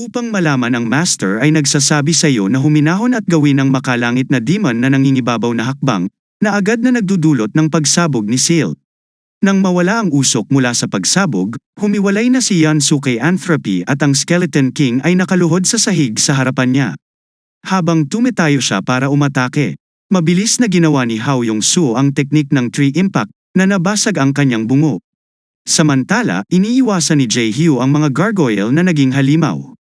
Upang malaman ang master ay nagsasabi sa iyo na huminahon at gawin ang makalangit na demon na nangingibabaw na hakbang, na agad na nagdudulot ng pagsabog ni Seal. Nang mawala ang usok mula sa pagsabog, humiwalay na si Yansu kay Anthropy at ang Skeleton King ay nakaluhod sa sahig sa harapan niya. Habang tumitayo siya para umatake, mabilis na ginawa ni Hao Yong-su ang teknik ng tree impact na nabasag ang kanyang bungo. Samantala, iniiwasan ni Jae-hyo ang mga gargoyle na naging halimaw.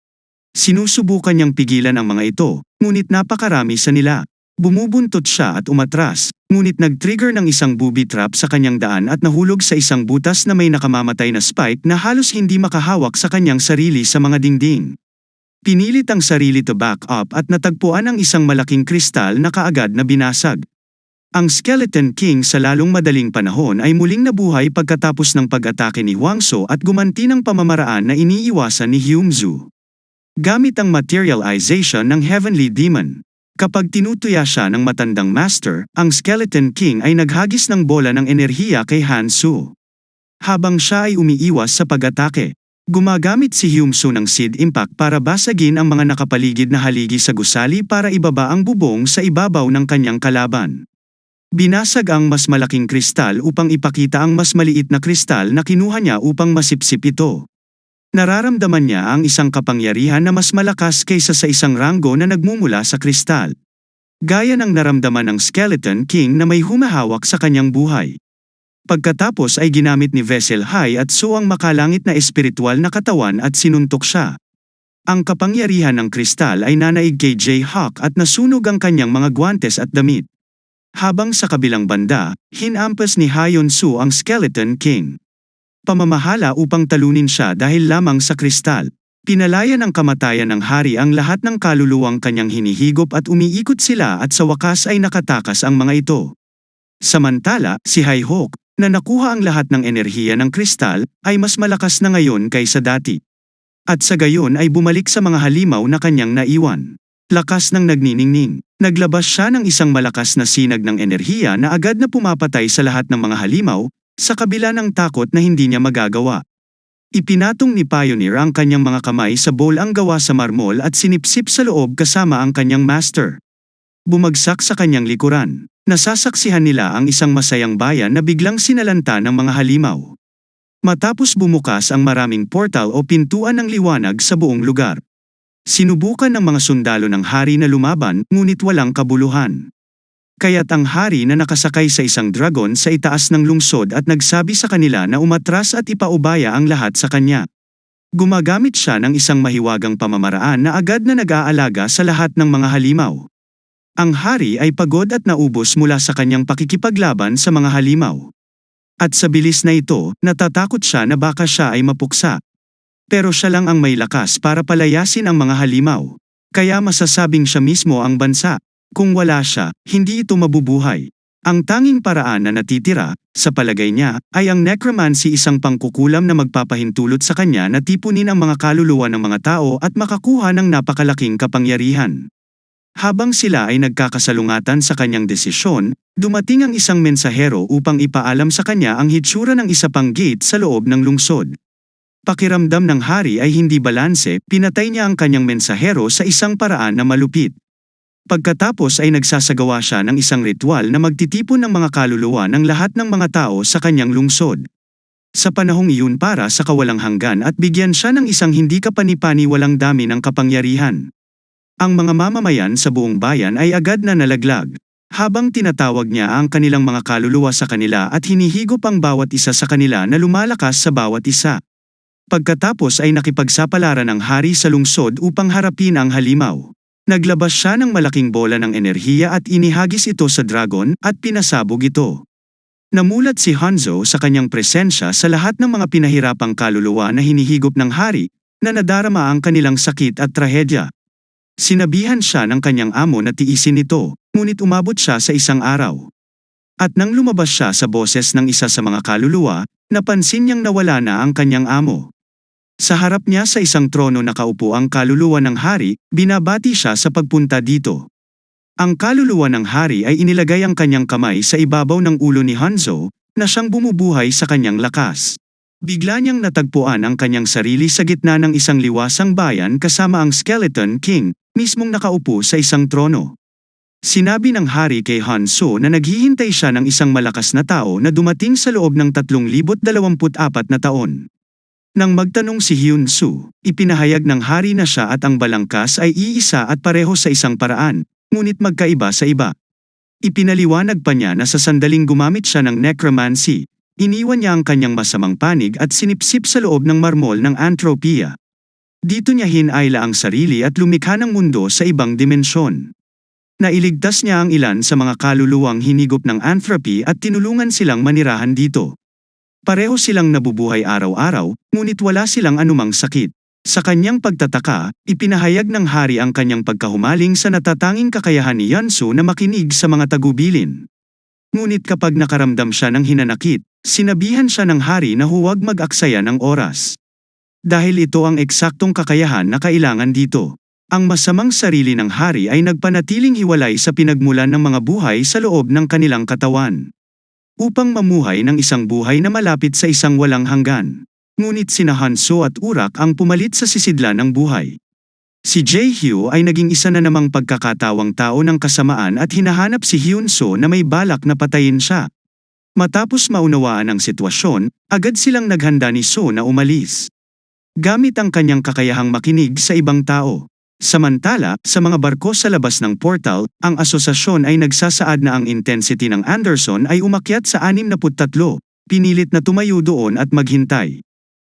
Sinusubukan niyang pigilan ang mga ito, ngunit napakarami sa nila. Bumubuntot siya at umatras, ngunit nag-trigger ng isang booby trap sa kanyang daan at nahulog sa isang butas na may nakamamatay na spike na halos hindi makahawak sa kanyang sarili sa mga dingding. Pinilit ang sarili to back up at natagpuan ang isang malaking kristal na kaagad na binasag. Ang Skeleton King sa lalong madaling panahon ay muling nabuhay pagkatapos ng pag-atake ni Hwangso at gumanti ng pamamaraan na iniiwasan ni Hyunsu. Gamit ang materialization ng Heavenly Demon. Kapag tinutuya siya ng matandang master, ang Skeleton King ay naghagis ng bola ng enerhiya kay Hansu. Habang siya ay umiiwas sa pag-atake, gumagamit si Hyunsu ng Seed Impact para basagin ang mga nakapaligid na haligi sa gusali para ibaba ang bubong sa ibabaw ng kanyang kalaban. Binasag ang mas malaking kristal upang ipakita ang mas maliit na kristal na kinuha niya upang masipsip ito. Nararamdaman niya ang isang kapangyarihan na mas malakas kaysa sa isang ranggo na nagmumula sa kristal. Gaya ng naramdaman ng Skeleton King na may humahawak sa kanyang buhay. Pagkatapos ay ginamit ni Vessel High at Su ang makalangit na espiritual na katawan at sinuntok siya. Ang kapangyarihan ng kristal ay nanaig kay Jayhawk at nasunog ang kanyang mga gwantes at damit. Habang sa kabilang banda, hinampas ni Hyunsu ang Skeleton King. Pamamahala upang talunin siya dahil lamang sa kristal. Pinalaya ng kamatayan ng hari ang lahat ng kaluluwang kanyang hinihigop at umiikot sila at sa wakas ay nakatakas ang mga ito. Samantala, si Haihawk, na nakuha ang lahat ng enerhiya ng kristal, ay mas malakas na ngayon kaysa dati. At sa gayon ay bumalik sa mga halimaw na kanyang naiwan. Lakas ng nagniningning. Naglabas siya ng isang malakas na sinag ng enerhiya na agad na pumapatay sa lahat ng mga halimaw, sa kabila ng takot na hindi niya magagawa. Ipinatong ni Pioneer ang kanyang mga kamay sa bowl ang gawa sa marmol at sinipsip sa loob kasama ang kanyang master. Bumagsak sa kanyang likuran. Nasasaksihan nila ang isang masayang bayan na biglang sinalanta ng mga halimaw. Matapos bumukas ang maraming portal o pintuan ng liwanag sa buong lugar. Sinubukan ng mga sundalo ng hari na lumaban, ngunit walang kabuluhan. Kaya't ang hari na nakasakay sa isang dragon sa itaas ng lungsod at nagsabi sa kanila na umatras at ipaubaya ang lahat sa kanya. Gumagamit siya ng isang mahiwagang pamamaraan na agad na nag-aalaga sa lahat ng mga halimaw. Ang hari ay pagod at naubos mula sa kanyang pakikipaglaban sa mga halimaw. At sa bilis na ito, natatakot siya na baka siya ay mapuksa. Pero siya lang ang may lakas para palayasin ang mga halimaw. Kaya masasabing siya mismo ang bansa. Kung wala siya, hindi ito mabubuhay. Ang tanging paraan na natitira, sa palagay niya, ay ang necromancy, isang pangkukulam na magpapahintulot sa kanya na tipunin ang mga kaluluwa ng mga tao at makakuha ng napakalaking kapangyarihan. Habang sila ay nagkakasalungatan sa kanyang desisyon, dumating ang isang mensahero upang ipaalam sa kanya ang hitsura ng isa pang gate sa loob ng lungsod. Pakiramdam ng hari ay hindi balanse, pinatay niya ang kanyang mensahero sa isang paraan na malupit. Pagkatapos ay nagsasagawa siya ng isang ritual na magtitipon ng mga kaluluwa ng lahat ng mga tao sa kanyang lungsod. Sa panahong iyon para sa kawalang hanggan at bigyan siya ng isang hindi kapani-paniwalang dami ng kapangyarihan. Ang mga mamamayan sa buong bayan ay agad na nalaglag. Habang tinatawag niya ang kanilang mga kaluluwa sa kanila at hinihigop ang bawat isa sa kanila na lumalakas sa bawat isa. Pagkatapos ay nakipagsapalaran ang hari sa lungsod upang harapin ang halimaw. Naglabas siya ng malaking bola ng enerhiya at inihagis ito sa dragon at pinasabog ito. Namulat si Hanzo sa kanyang presensya sa lahat ng mga pinahirapang kaluluwa na hinihigop ng hari, na nadarama ang kanilang sakit at trahedya. Sinabihan siya ng kanyang amo na tiisin ito, ngunit umabot siya sa isang araw. At nang lumabas siya sa boses ng isa sa mga kaluluwa, napansin niyang nawala na ang kanyang amo. Sa harap niya sa isang trono nakaupo ang kaluluwa ng hari, binabati siya sa pagpunta dito. Ang kaluluwa ng hari ay inilagay ang kanyang kamay sa ibabaw ng ulo ni Hanzo, na siyang bumubuhay sa kanyang lakas. Bigla niyang natagpuan ang kanyang sarili sa gitna ng isang liwasang bayan kasama ang Skeleton King, mismong nakaupo sa isang trono. Sinabi ng hari kay Hanso na naghihintay siya ng isang malakas na tao na dumating sa loob ng 3024 na taon. Nang magtanong si Hyun-soo, ipinahayag ng hari na siya at ang balangkas ay iisa at pareho sa isang paraan, ngunit magkaiba sa iba. Ipinaliwanag pa niya na sa sandaling gumamit siya ng necromancy, iniwan niya ang kanyang masamang panig at sinipsip sa loob ng marmol ng Antropia. Dito niya hinayla ang sarili at lumikha ng mundo sa ibang dimensyon. Nailigtas niya ang ilan sa mga kaluluwang hinigop ng Anthropy at tinulungan silang manirahan dito. Pareho silang nabubuhay araw-araw, ngunit wala silang anumang sakit. Sa kanyang pagtataka, ipinahayag ng hari ang kanyang pagkahumaling sa natatanging kakayahan ni Hyun-soo na makinig sa mga tagubilin. Ngunit kapag nakaramdam siya ng hinanakit, sinabihan siya ng hari na huwag mag-aksaya ng oras. Dahil ito ang eksaktong kakayahan na kailangan dito. Ang masamang sarili ng hari ay nagpanatiling hiwalay sa pinagmulan ng mga buhay sa loob ng kanilang katawan. Upang mamuhay ng isang buhay na malapit sa isang walang hanggan. Ngunit sina Hanso at Urak ang pumalit sa sisidlan ng buhay. Si Jae-hyo ay naging isa na namang pagkakatawang tao ng kasamaan at hinahanap si Hyun-soo na may balak na patayin siya. Matapos maunawaan ang sitwasyon, agad silang naghanda ni Soo na umalis. Gamit ang kanyang kakayahang makinig sa ibang tao. Samantala, sa mga barko sa labas ng portal, ang asosasyon ay nagsasaad na ang intensity ng Anderson ay umakyat sa 63, pinilit na tumayo doon at maghintay.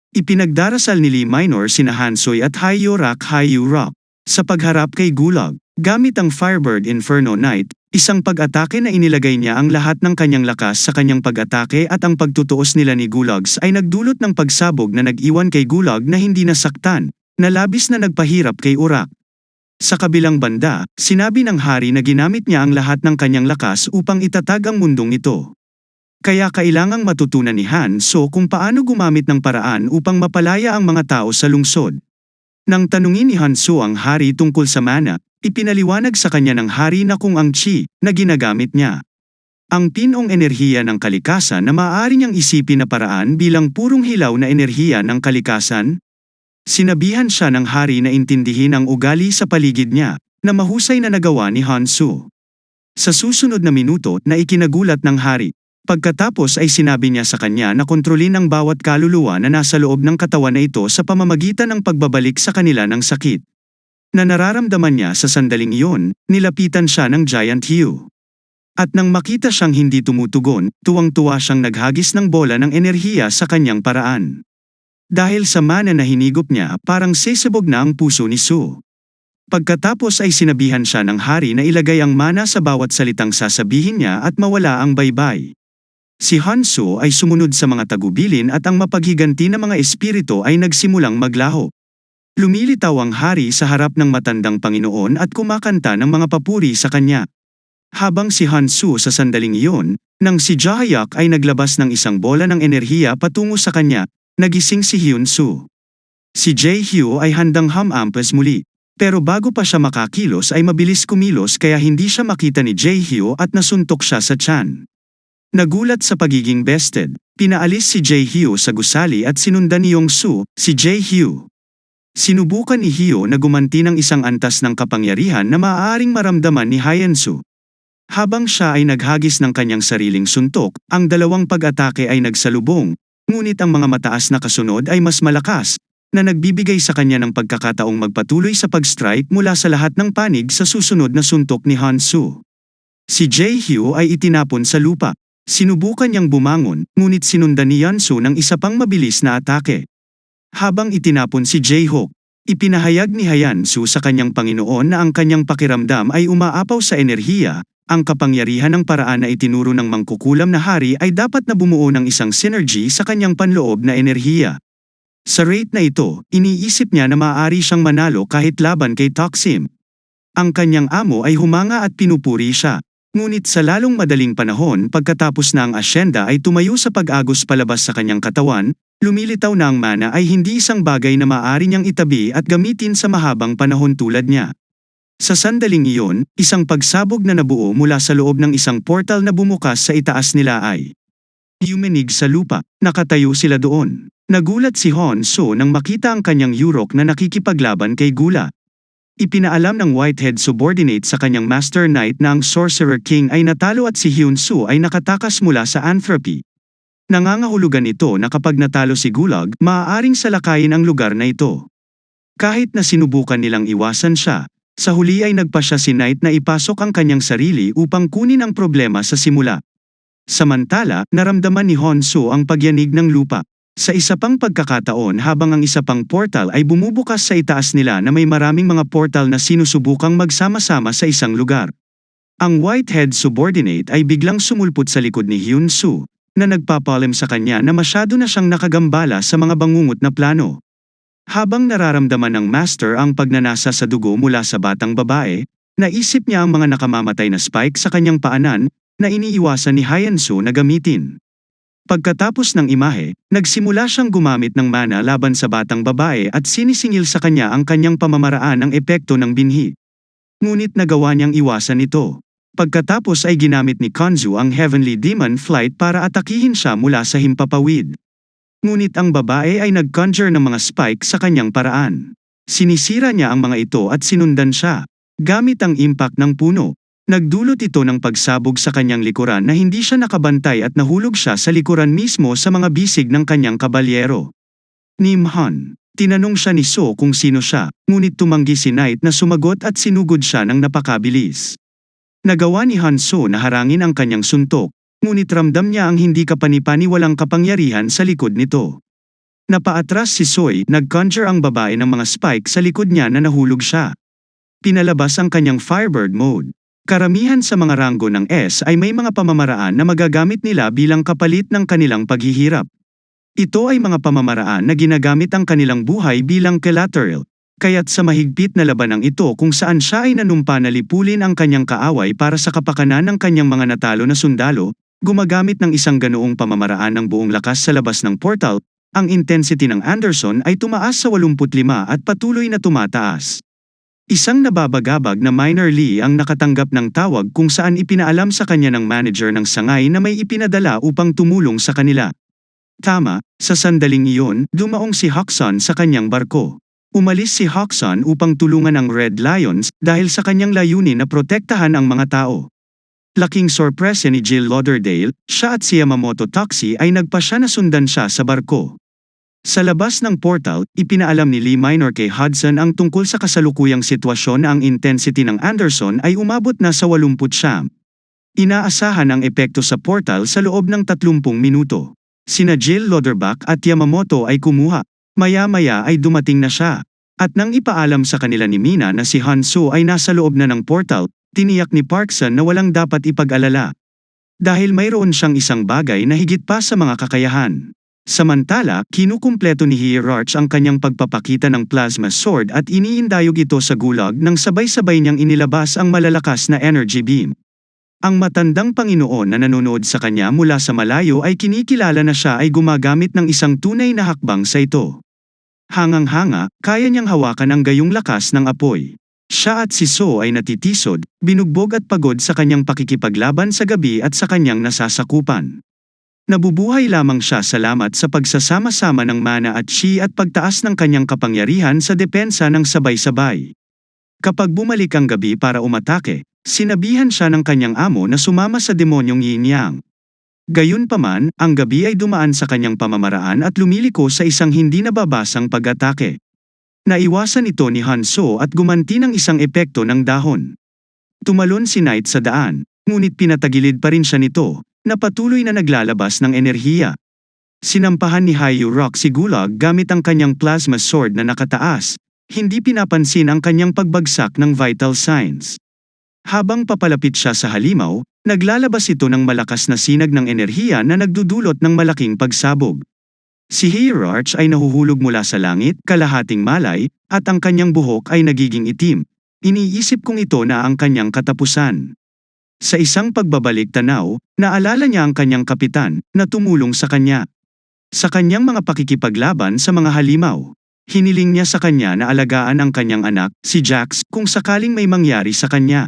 Ipinagdarasal ni Lee Minor sina Hansoy at Hyo-rak sa pagharap kay Gulag. Gamit ang Firebird Inferno Knight, isang pag-atake na inilagay niya ang lahat ng kanyang lakas sa kanyang pag-atake at ang pagtutuos nila ni Gulags ay nagdulot ng pagsabog na nag-iwan kay Gulag na hindi nasaktan, na labis na nagpahirap kay Urak. Sa kabilang banda, sinabi ng hari na ginamit niya ang lahat ng kanyang lakas upang itatag ang mundong ito. Kaya kailangang matutunan ni Han-soo kung paano gumamit ng paraan upang mapalaya ang mga tao sa lungsod. Nang tanungin ni Han-soo ang hari tungkol sa mana, ipinaliwanag sa kanya ng hari na kung ang chi na ginagamit niya. Ang pinong enerhiya ng kalikasan na maaari niyang isipin na paraan bilang purong hilaw na enerhiya ng kalikasan. Sinabihan siya ng hari na intindihin ang ugali sa paligid niya, na mahusay na nagawa ni Han-soo. Sa susunod na minuto na ikinagulat ng hari. Pagkatapos ay sinabi niya sa kanya na kontrolin ang bawat kaluluwa na nasa loob ng katawan na ito sa pamamagitan ng pagbabalik sa kanila ng sakit. Na nararamdaman niya sa sandaling iyon, nilapitan siya ng Giant Hue. At nang makita siyang hindi tumutugon, tuwang-tuwa siyang naghagis ng bola ng enerhiya sa kanyang paraan. Dahil sa mana na hinigop niya, parang sesabog na ang puso ni Soo. Pagkatapos ay sinabihan siya ng hari na ilagay ang mana sa bawat salitang sasabihin niya at mawala ang baybay. Si Han-soo ay sumunod sa mga tagubilin at ang mapaghiganti na mga espiritu ay nagsimulang maglaho. Lumilitaw ang hari sa harap ng matandang Panginoon at kumakanta ng mga papuri sa kanya. Habang si Han-soo sa sandaling iyon, nang si Jae-hyuk ay naglabas ng isang bola ng enerhiya patungo sa kanya, nagising si Hyun-soo. Si Jae-hyo ay handang hamampas muli. Pero bago pa siya makakilos ay mabilis kumilos kaya hindi siya makita ni Jae-hyo at nasuntok siya sa tiyan. Nagulat sa pagiging bested, pinaalis si Jae-hyo sa gusali at sinundan ni Yong-soo, si Jae-hyo. Sinubukan ni Hyo na gumanti ng isang antas ng kapangyarihan na maaaring maramdaman ni Hyan-soo. Habang siya ay naghagis ng kanyang sariling suntok, ang dalawang pag-atake ay nagsalubong, ngunit ang mga mataas na kasunod ay mas malakas, na nagbibigay sa kanya ng pagkakataong magpatuloy sa pag-strike mula sa lahat ng panig sa susunod na suntok ni Han-soo. Si Jae-hyo ay itinapon sa lupa. Sinubukan niyang bumangon, ngunit sinundan ni Hyun-soo ng isa pang mabilis na atake. Habang itinapon si Jae-hyuk, ipinahayag ni Hyan-soo sa kanyang Panginoon na ang kanyang pakiramdam ay umaapaw sa enerhiya, ang kapangyarihan ng paraan na itinuro ng mangkukulam na hari ay dapat na bumuo ng isang synergy sa kanyang panloob na enerhiya. Sa rate na ito, iniisip niya na maaari siyang manalo kahit laban kay Taksim. Ang kanyang amo ay humanga at pinupuri siya. Ngunit sa lalong madaling panahon pagkatapos na ang asyenda ay tumayo sa pag-agos palabas sa kanyang katawan, lumilitaw na ang mana ay hindi isang bagay na maaari niyang itabi at gamitin sa mahabang panahon tulad niya. Sa sandaling iyon, isang pagsabog na nabuo mula sa loob ng isang portal na bumukas sa itaas nila ay Yumanig sa lupa, nakatayo sila doon. Nagulat si Hanzo nang makita ang kanyang Yurok na nakikipaglaban kay Gula. Ipinaalam ng Whitehead subordinate sa kanyang Master Knight na ang Sorcerer King ay natalo at si Hyunsu ay nakatakas mula sa Anthropy. Nangangahulugan ito na kapag natalo si Gulag, maaaring salakayin ang lugar na ito. Kahit na sinubukan nilang iwasan siya, sa huli ay nagpa siya si Knight na ipasok ang kanyang sarili upang kunin ang problema sa simula. Samantala, naramdaman ni Hanzo ang pagyanig ng lupa. Sa isa pang pagkakataon habang ang isa pang portal ay bumubukas sa itaas nila na may maraming mga portal na sinusubukang magsama-sama sa isang lugar. Ang Whitehead subordinate ay biglang sumulpot sa likod ni Hyunsu, na nagpapalim sa kanya na masyado na siyang nakagambala sa mga bangungot na plano. Habang nararamdaman ng Master ang pagnanasa sa dugo mula sa batang babae, naisip niya ang mga nakamamatay na spike sa kanyang paanan, na iniiwasan ni Hyunsu na gamitin. Pagkatapos ng imahe, nagsimula siyang gumamit ng mana laban sa batang babae at sinisingil sa kanya ang kanyang pamamaraan ng epekto ng binhi. Ngunit nagawa niyang iwasan ito. Pagkatapos ay ginamit ni Kanzu ang Heavenly Demon Flight para atakihin siya mula sa himpapawid. Ngunit ang babae ay nag-conjure ng mga spike sa kanyang paraan. Sinisira niya ang mga ito at sinundan siya. Gamit ang impact ng puno, nagdulot ito ng pagsabog sa kanyang likuran na hindi siya nakabantay at nahulog siya sa likuran mismo sa mga bisig ng kanyang kabalyero. Nimhan, tinanong siya ni So kung sino siya, ngunit tumanggi si Knight na sumagot at sinugod siya ng napakabilis. Nagawa ni Hanzo na harangin ang kanyang suntok, ngunit ramdam niya ang hindi kapanipaniwalang kapangyarihan sa likod nito. Napaatras si Soy, nag-conjure ang babae ng mga spike sa likod niya na nahulog siya. Pinalabas ang kanyang Firebird mode. Karamihan sa mga ranggo ng S ay may mga pamamaraan na magagamit nila bilang kapalit ng kanilang paghihirap. Ito ay mga pamamaraan na ginagamit ang kanilang buhay bilang collateral, kaya't sa mahigpit na labanang ito kung saan siya ay nanumpa na lipulin ang kanyang kaaway para sa kapakanan ng kanyang mga natalo na sundalo, gumagamit ng isang ganoong pamamaraan ng buong lakas sa labas ng portal, ang intensity ng Anderson ay tumaas sa 85 at patuloy na tumataas. Isang nababagabag na Minor Lee ang nakatanggap ng tawag kung saan ipinaalam sa kanya ng manager ng sangay na may ipinadala upang tumulong sa kanila. Tama, sa sandaling iyon, dumaong si Hawkson sa kanyang barko. Umalis si Hawkson upang tulungan ang Red Lions dahil sa kanyang layunin na protektahan ang mga tao. Laking sorpresa ni Jill Lauderdale, siya at si Yamamoto Taxi ay nagpa siya na sundan siya sa barko. Sa labas ng portal, ipinaalam ni Lee Minor kay Hudson ang tungkol sa kasalukuyang sitwasyon na ang intensity ng Anderson ay umabot na sa 80. Inaasahan ang epekto sa portal sa loob ng 30 minuto. Sina Jill Lauderbach at Yamamoto ay kumuha. Maya-maya ay dumating na siya. At nang ipaalam sa kanila ni Mina na si Hanzo ay nasa loob na ng portal, tiniyak ni Parkson na walang dapat ipag-alala. Dahil mayroon siyang isang bagay na higit pa sa mga kakayahan. Samantala, kinukumpleto ni Hierarch ang kanyang pagpapakita ng plasma sword at iniindayog ito sa Gulag nang sabay-sabay niyang inilabas ang malalakas na energy beam. Ang matandang Panginoon na nanonood sa kanya mula sa malayo ay kinikilala na siya ay gumagamit ng isang tunay na hakbang sa ito. Hangang-hanga, kaya niyang hawakan ang gayong lakas ng apoy. Siya at si So ay natitisod, binugbog at pagod sa kanyang pakikipaglaban sa gabi at sa kanyang nasasakupan. Nabubuhay lamang siya salamat sa pagsasama-sama ng mana at chi at pagtaas ng kanyang kapangyarihan sa depensa ng sabay-sabay. Kapag bumalik ang gabi para umatake, sinabihan siya ng kanyang amo na sumama sa demonyong yin-yang. Gayunpaman, ang gabi ay dumaan sa kanyang pamamaraan at lumiliko sa isang hindi nababasang pag-atake. Naiwasan ito ni Hanzo at gumanti ng isang epekto ng dahon. Tumalon si Knight sa daan, ngunit pinatagilid pa rin siya nito, na patuloy na naglalabas ng enerhiya. Sinampahan ni Hayu Rock si Gulag gamit ang kanyang plasma sword na nakataas, hindi pinapansin ang kanyang pagbagsak ng vital signs. Habang papalapit siya sa halimaw, naglalabas ito ng malakas na sinag ng enerhiya na nagdudulot ng malaking pagsabog. Si Hierarch ay nahuhulog mula sa langit, kalahating malay, at ang kanyang buhok ay nagiging itim. Iniisip kong ito na ang kanyang katapusan. Sa isang pagbabalik tanaw, naalala niya ang kanyang kapitan, na tumulong sa kanya. Sa kanyang mga pakikipaglaban sa mga halimaw, hiniling niya sa kanya na alagaan ang kanyang anak, si Jax, kung sakaling may mangyari sa kanya.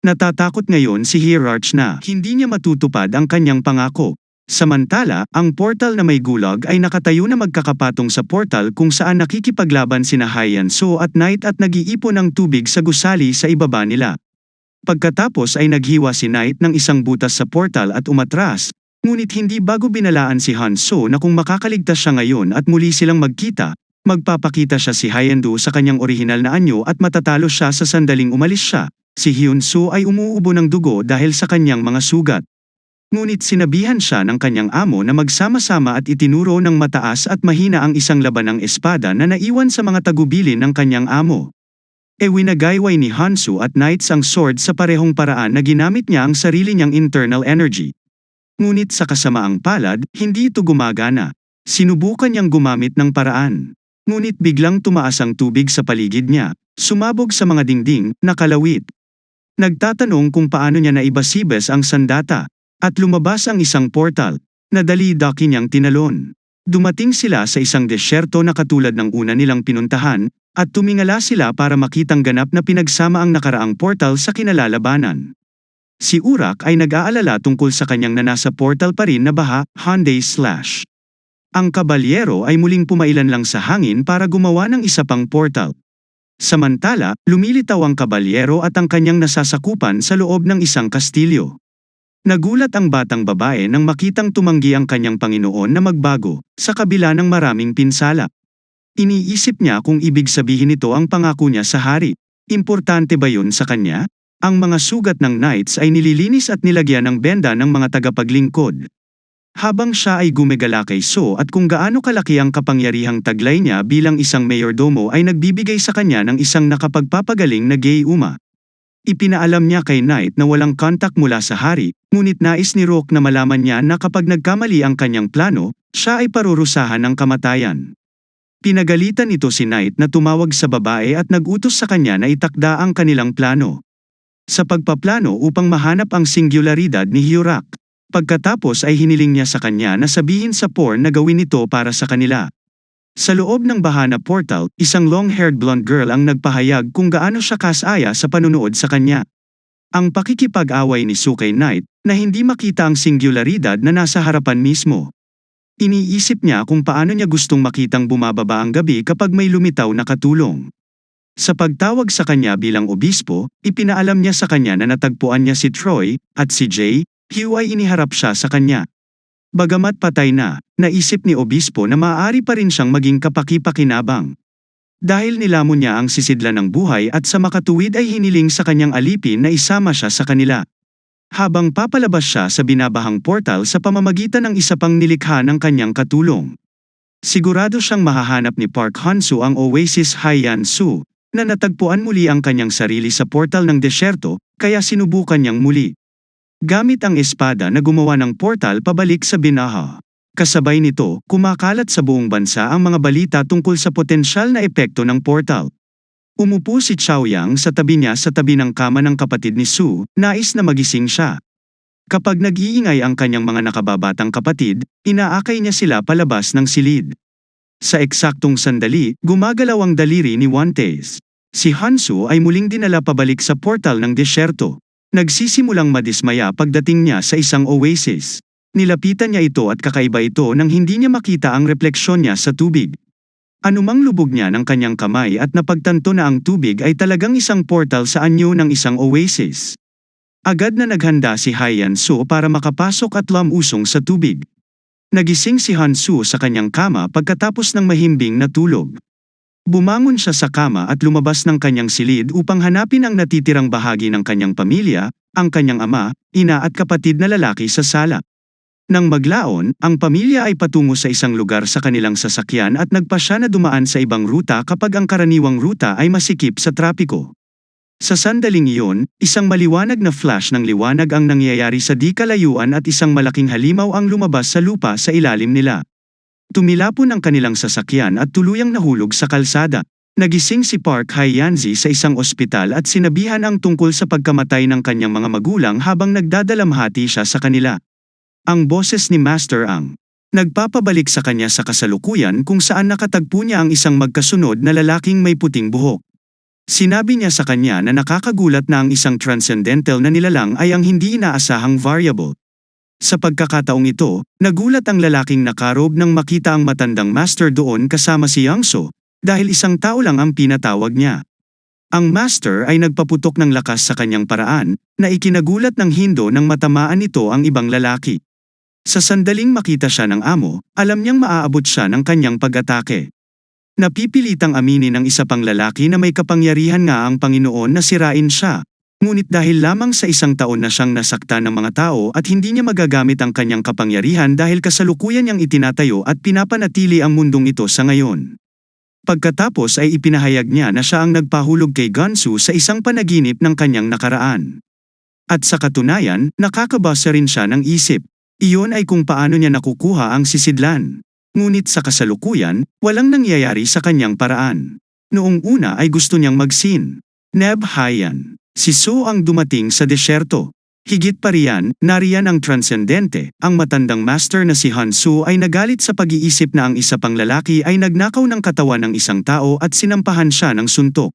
Natatakot ngayon si Hierarch na hindi niya matutupad ang kanyang pangako. Samantala, ang portal na may gulag ay nakatayo na magkakapatong sa portal kung saan nakikipaglaban sina Hyan-soo at Knight at nag-iipon ng tubig sa gusali sa ibaba nila. Pagkatapos ay naghiwa si Knight ng isang butas sa portal at umatras, ngunit hindi bago binalaan si Han-soo na kung makakaligtas siya ngayon at muli silang magkita, magpapakita siya si Hyan-do sa kanyang orihinal na anyo at matatalo siya sa sandaling umalis siya. Si Hyun-soo ay umuubo ng dugo dahil sa kanyang mga sugat. Ngunit sinabihan siya ng kanyang amo na magsama-sama at itinuro ng mataas at mahina ang isang labanang espada na naiwan sa mga tagubilin ng kanyang amo. Winagayway ni Han-soo at Knights ang sword sa parehong paraan na ginamit niya ang sarili niyang internal energy. Ngunit sa kasamaang palad, hindi ito gumagana. Sinubukan niyang gumamit ng paraan. Ngunit biglang tumaas ang tubig sa paligid niya, sumabog sa mga dingding, nakalawit. Nagtatanong kung paano niya naibasibas ang sandata. At lumabas ang isang portal, na dali-daki niyang tinalon. Dumating sila sa isang desyerto na katulad ng una nilang pinuntahan, at tumingala sila para makitang ganap na pinagsama ang nakaraang portal sa kinalalabanan. Si Urak ay nag-aalala tungkol sa kanyang nanasa portal pa rin na baha, Hyundai Slash. Ang kabalyero ay muling pumailan lang sa hangin para gumawa ng isa pang portal. Samantala, lumilitaw ang kabalyero at ang kanyang nasasakupan sa loob ng isang kastilyo. Nagulat ang batang babae nang makitang tumanggi ang kanyang Panginoon na magbago, sa kabila ng maraming pinsala. Iniisip niya kung ibig sabihin nito ang pangako niya sa hari. Importante ba yun sa kanya? Ang mga sugat ng Knights ay nililinis at nilagyan ng benda ng mga tagapaglingkod. Habang siya ay gumagala kay So at kung gaano kalaki ang kapangyarihang taglay niya bilang isang mayordomo ay nagbibigay sa kanya ng isang nakapagpapagaling na gayuma. Ipinaalam niya kay Knight na walang kontak mula sa hari, ngunit nais ni Rook na malaman niya na kapag nagkamali ang kanyang plano, siya ay parurusahan ng kamatayan. Pinagalitan nito si Knight na tumawag sa babae at nagutos sa kanya na itakda ang kanilang plano. Sa pagpaplano upang mahanap ang singularidad ni Hyurak. Pagkatapos ay hiniling niya sa kanya na sabihin sa Por na gawin ito para sa kanila. Sa loob ng bahana portal, isang long-haired blonde girl ang nagpahayag kung gaano siya kasaya sa panunood sa kanya. Ang pakikipag-away ni Soo kay Knight, na hindi makita ang singularidad na nasa harapan mismo. Iniisip niya kung paano niya gustong makitang bumababa ang gabi kapag may lumitaw na katulong. Sa pagtawag sa kanya bilang obispo, ipinaalam niya sa kanya na natagpuan niya si Troy, at si Jay, Hugh ay iniharap siya sa kanya. Bagamat patay na, naisip ni obispo na maaari pa rin siyang maging kapaki-pakinabang. Dahil nilamon niya ang sisidlan ng buhay at sa makatuwid ay hiniling sa kanyang alipin na isama siya sa kanila. Habang papalabas siya sa binabahang portal sa pamamagitan ng isa pang nilikha ng kanyang katulong. Sigurado siyang mahahanap ni Park Han-soo ang Oasis Hyan-soo, na natagpuan muli ang kanyang sarili sa portal ng desyerto, kaya sinubukan niyang muli. Gamit ang espada na gumawa ng portal pabalik sa binaha. Kasabay nito, kumakalat sa buong bansa ang mga balita tungkol sa potensyal na epekto ng portal. Umupo si Chaoyang sa tabi niya sa tabi ng kama ng kapatid ni Soo, nais na magising siya. Kapag nag-iingay ang kanyang mga nakababatang kapatid, inaakay niya sila palabas ng silid. Sa eksaktong sandali, gumagalaw ang daliri ni Wantes. Si Han-soo ay muling dinala pabalik sa portal ng desyerto. Nagsisimulang madismaya pagdating niya sa isang oasis. Nilapitan niya ito at kakaiba ito nang hindi niya makita ang refleksyon niya sa tubig. Anumang lubog niya ng kanyang kamay at napagtanto na ang tubig ay talagang isang portal sa anyo ng isang oasis. Agad na naghanda si Hyan-soo para makapasok at lumusong sa tubig. Nagising si Han-soo sa kanyang kama pagkatapos ng mahimbing na tulog. Bumangon siya sa kama at lumabas ng kanyang silid upang hanapin ang natitirang bahagi ng kanyang pamilya, ang kanyang ama, ina at kapatid na lalaki sa sala. Nang maglaon, ang pamilya ay patungo sa isang lugar sa kanilang sasakyan at nagpasya na dumaan sa ibang ruta kapag ang karaniwang ruta ay masikip sa trapiko. Sa sandaling iyon, isang maliwanag na flash ng liwanag ang nangyayari sa di kalayuan at isang malaking halimaw ang lumabas sa lupa sa ilalim nila. Tumilapon ang kanilang sasakyan at tuluyang nahulog sa kalsada. Nagising si Park Hyan-ji sa isang ospital at sinabihan ang tungkol sa pagkamatay ng kanyang mga magulang habang nagdadalamhati siya sa kanila. Ang boses ni Master Ang nagpapabalik sa kanya sa kasalukuyan kung saan nakatagpo niya ang isang magkasunod na lalaking may puting buhok. Sinabi niya sa kanya na nakakagulat na ang isang transcendental na nilalang ay ang hindi inaasahang variable. Sa pagkakataong ito, nagulat ang lalaking nakarob nang makita ang matandang master doon kasama si Yangso, dahil isang tao lang ang pinatawag niya. Ang master ay nagpaputok ng lakas sa kanyang paraan, na ikinagulat ng Hindo nang matamaan nito ang ibang lalaki. Sa sandaling makita siya ng amo, alam niyang maaabot siya ng kanyang pag-atake. Napipilitang aminin ng isa pang lalaki na may kapangyarihan nga ang Panginoon na sirain siya. Ngunit dahil lamang sa isang taon na siyang nasaktan ng mga tao at hindi niya magagamit ang kanyang kapangyarihan dahil kasalukuyan niyang itinatayo at pinapanatili ang mundong ito sa ngayon. Pagkatapos ay ipinahayag niya na siya ang nagpahulog kay Gansu sa isang panaginip ng kanyang nakaraan. At sa katunayan, nakakabasa rin siya ng isip. Iyon ay kung paano niya nakukuha ang sisidlan. Ngunit sa kasalukuyan, walang nangyayari sa kanyang paraan. Noong una ay gusto niyang mag-sin. Neb Hayan. Si So ang dumating sa desyerto. Higit pa riyan, nariyan ang transcendente, ang matandang master na si Hansu ay nagalit sa pag-iisip na ang isa pang lalaki ay nagnakaw ng katawan ng isang tao at sinampahan siya ng suntok.